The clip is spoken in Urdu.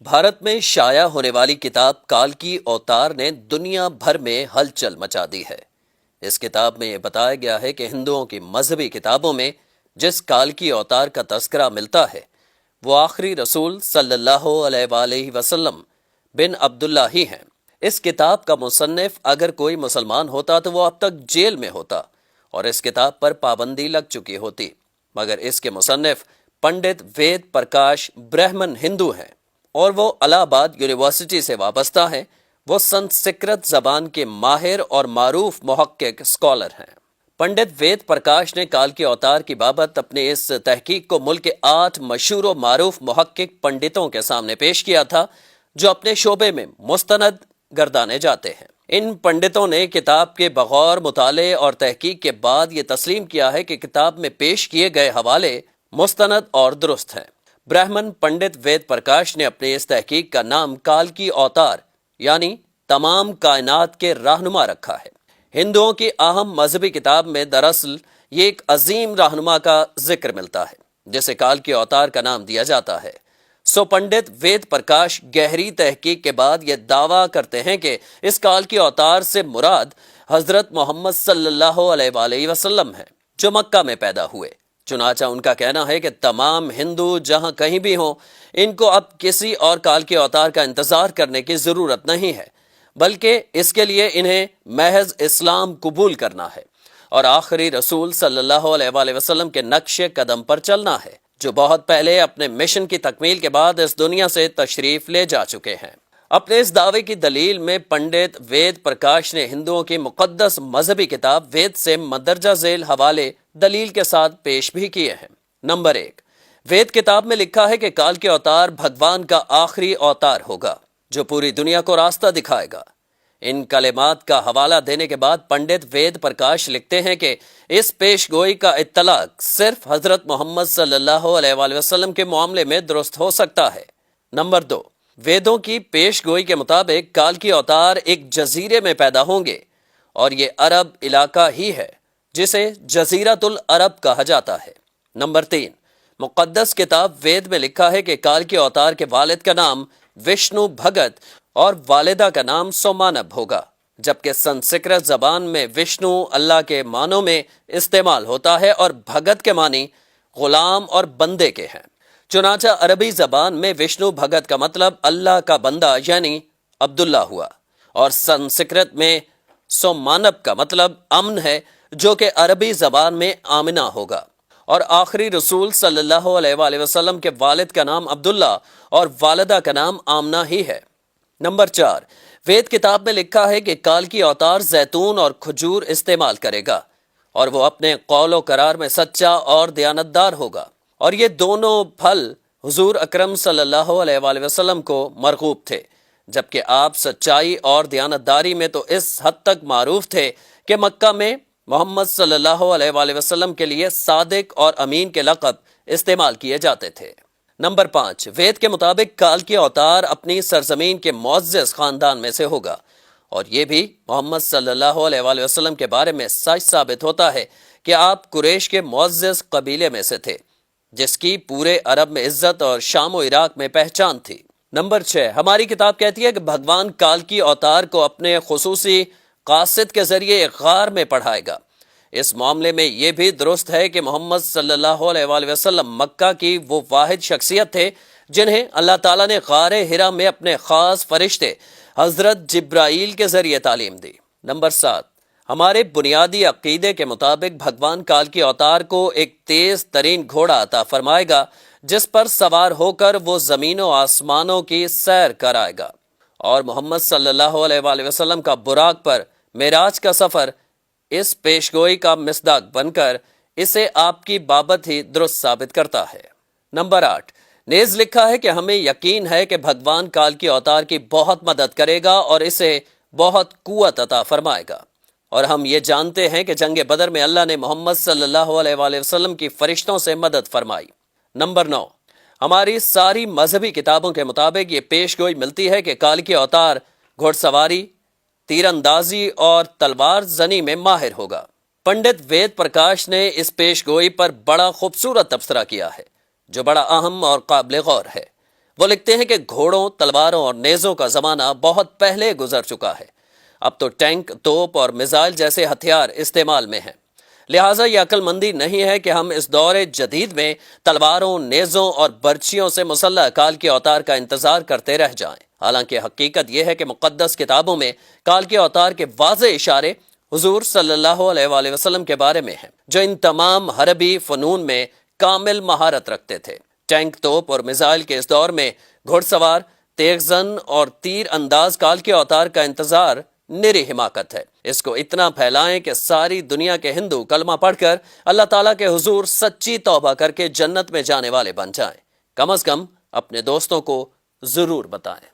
بھارت میں شائع ہونے والی کتاب کالکی اوتار نے دنیا بھر میں ہلچل مچا دی ہے۔ اس کتاب میں یہ بتایا گیا ہے کہ ہندوؤں کی مذہبی کتابوں میں جس کالکی اوتار کا تذکرہ ملتا ہے وہ آخری رسول صلی اللہ علیہ وآلہ وسلم بن عبداللہ ہی ہیں۔ اس کتاب کا مصنف اگر کوئی مسلمان ہوتا تو وہ اب تک جیل میں ہوتا اور اس کتاب پر پابندی لگ چکی ہوتی، مگر اس کے مصنف پنڈت وید پرکاش برہمن ہندو ہیں اور وہ الہ آباد یونیورسٹی سے وابستہ ہیں۔ وہ سنسکرت زبان کے ماہر اور معروف محقق اسکالر ہیں۔ پنڈت وید پرکاش نے کالکی اوتار کی بابت اپنے اس تحقیق کو ملک کے 8 مشہور و معروف محقق پنڈتوں کے سامنے پیش کیا تھا جو اپنے شعبے میں مستند گردانے جاتے ہیں۔ ان پنڈتوں نے کتاب کے بغور مطالعے اور تحقیق کے بعد یہ تسلیم کیا ہے کہ کتاب میں پیش کیے گئے حوالے مستند اور درست ہیں۔ برہمن پنڈت وید پرکاش نے اپنے اس تحقیق کا نام کالکی اوتار یعنی تمام کائنات کے رہنما رکھا ہے۔ ہندوؤں کی اہم مذہبی کتاب میں دراصل یہ ایک عظیم رہنما کا ذکر ملتا ہے جسے کالکی اوتار کا نام دیا جاتا ہے۔ سو پنڈت وید پرکاش گہری تحقیق کے بعد یہ دعویٰ کرتے ہیں کہ اس کالکی اوتار سے مراد حضرت محمد صلی اللہ علیہ وآلہ وسلم ہیں جو مکہ میں پیدا ہوئے۔ چنانچہ ان کا کہنا ہے کہ تمام ہندو جہاں کہیں بھی ہوں ان کو اب کسی اور کالکی اوتار کا انتظار کرنے کی ضرورت نہیں ہے، بلکہ اس کے لیے انہیں محض اسلام قبول کرنا ہے اور آخری رسول صلی اللہ علیہ وآلہ وسلم کے نقش قدم پر چلنا ہے جو بہت پہلے اپنے مشن کی تکمیل کے بعد اس دنیا سے تشریف لے جا چکے ہیں۔ اپنے اس دعوے کی دلیل میں پنڈت وید پرکاش نے ہندوؤں کی مقدس مذہبی کتاب وید سے مندرجہ ذیل حوالے دلیل کے ساتھ پیش بھی کیے ہیں۔ نمبر 1، وید کتاب میں لکھا ہے کہ کالکی اوتار بھگوان کا آخری اوتار ہوگا جو پوری دنیا کو راستہ دکھائے گا۔ ان کلمات کا حوالہ دینے کے بعد پنڈت وید پرکاش لکھتے ہیں کہ اس پیش گوئی کا اطلاق صرف حضرت محمد صلی اللہ علیہ وآلہ وسلم کے معاملے میں درست ہو سکتا ہے۔ نمبر 2، ویدوں کی پیش گوئی کے مطابق کالکی اوتار ایک جزیرے میں پیدا ہوں گے اور یہ عرب علاقہ ہی ہے جسے جزیرۃ العرب کہا جاتا ہے۔ نمبر 3، مقدس کتاب وید میں لکھا ہے کہ کالکی اوتار کے والد کا نام وشنو بھگت اور والدہ کا نام سومانب ہوگا، جبکہ سنسکرت زبان میں وشنو اللہ کے معنوں میں استعمال ہوتا ہے اور بھگت کے معنی غلام اور بندے کے ہیں۔ چنانچہ عربی زبان میں وشنو بھگت کا مطلب اللہ کا بندہ یعنی عبداللہ ہوا، اور سنسکرت میں سومانب کا مطلب امن ہے جو کہ عربی زبان میں آمنہ ہوگا، اور آخری رسول صلی اللہ علیہ وآلہ وسلم کے والد کا نام عبداللہ اور والدہ کا نام آمنہ ہی ہے۔ نمبر 4، وید کتاب میں لکھا ہے کہ کالکی اوتار زیتون اور کھجور استعمال کرے گا اور وہ اپنے قول و قرار میں سچا اور دیانتدار ہوگا، اور یہ دونوں پھل حضور اکرم صلی اللہ علیہ وآلہ وسلم کو مرغوب تھے، جبکہ آپ سچائی اور دیانتداری میں تو اس حد تک معروف تھے کہ مکہ میں محمد صلی اللہ علیہ وآلہ وسلم کے لیے صادق اور امین کے لقب استعمال کیے جاتے تھے۔ نمبر 5، وید کے مطابق کالکی اوتار اپنی سرزمین کے معزز خاندان میں سے ہوگا، اور یہ بھی محمد صلی اللہ علیہ وآلہ وسلم کے بارے میں سچ ثابت ہوتا ہے کہ آپ قریش کے معزز قبیلے میں سے تھے جس کی پورے عرب میں عزت اور شام و عراق میں پہچان تھی۔ نمبر 6، ہماری کتاب کہتی ہے کہ بھگوان کالکی اوتار کو اپنے خصوصی قاصد کے ذریعے ایک غار میں پڑھائے گا۔ اس معاملے میں یہ بھی درست ہے کہ محمد صلی اللہ علیہ وآلہ وسلم مکہ کی وہ واحد شخصیت تھے جنہیں اللہ تعالیٰ نے غار ہرا میں اپنے خاص فرشتے حضرت جبرائیل کے ذریعے تعلیم دی۔ نمبر 7، ہمارے بنیادی عقیدے کے مطابق بھگوان کالکی اوتار کو ایک تیز ترین گھوڑا عطا فرمائے گا جس پر سوار ہو کر وہ زمین و آسمانوں کی سیر کرائے گا، اور محمد صلی اللہ علیہ وآلہ وسلم کا براق پر معراج کا سفر اس پیشگوئی کا مصداق بن کر اسے آپ کی بابت ہی درست ثابت کرتا ہے۔ نمبر 8، نیز لکھا ہے کہ ہمیں یقین ہے کہ بھگوان کالکی اوتار کی بہت مدد کرے گا اور اسے بہت قوت عطا فرمائے گا، اور ہم یہ جانتے ہیں کہ جنگ بدر میں اللہ نے محمد صلی اللہ علیہ وآلہ وسلم کی فرشتوں سے مدد فرمائی۔ نمبر 9، ہماری ساری مذہبی کتابوں کے مطابق یہ پیش گوئی ملتی ہے کہ کالکی اوتار گھڑ سواری، تیر اندازی اور تلوار زنی میں ماہر ہوگا۔ پنڈت وید پرکاش نے اس پیش گوئی پر بڑا خوبصورت تبصرہ کیا ہے جو بڑا اہم اور قابل غور ہے۔ وہ لکھتے ہیں کہ گھوڑوں، تلواروں اور نیزوں کا زمانہ بہت پہلے گزر چکا ہے۔ اب تو ٹینک، توپ اور میزائل جیسے ہتھیار استعمال میں ہیں۔ لہٰذا یہ عقل مندی نہیں ہے کہ ہم اس دور جدید میں تلواروں، نیزوں اور برچھیوں سے مسلح کال کے اوتار کا انتظار کرتے رہ جائیں۔ حالانکہ حقیقت یہ ہے کہ مقدس کتابوں میں کال کے اوتار کے واضح اشارے حضور صلی اللہ علیہ وآلہ وسلم کے بارے میں ہیں، جو ان تمام حربی فنون میں کامل مہارت رکھتے تھے۔ ٹینک، توپ اور میزائل کے اس دور میں گھڑ سوار، تیز زن اور تیر انداز کال کے اوتار کا انتظار نری حماقت ہے۔ اس کو اتنا پھیلائیں کہ ساری دنیا کے ہندو کلمہ پڑھ کر اللہ تعالیٰ کے حضور سچی توبہ کر کے جنت میں جانے والے بن جائیں۔ کم از کم اپنے دوستوں کو ضرور بتائیں۔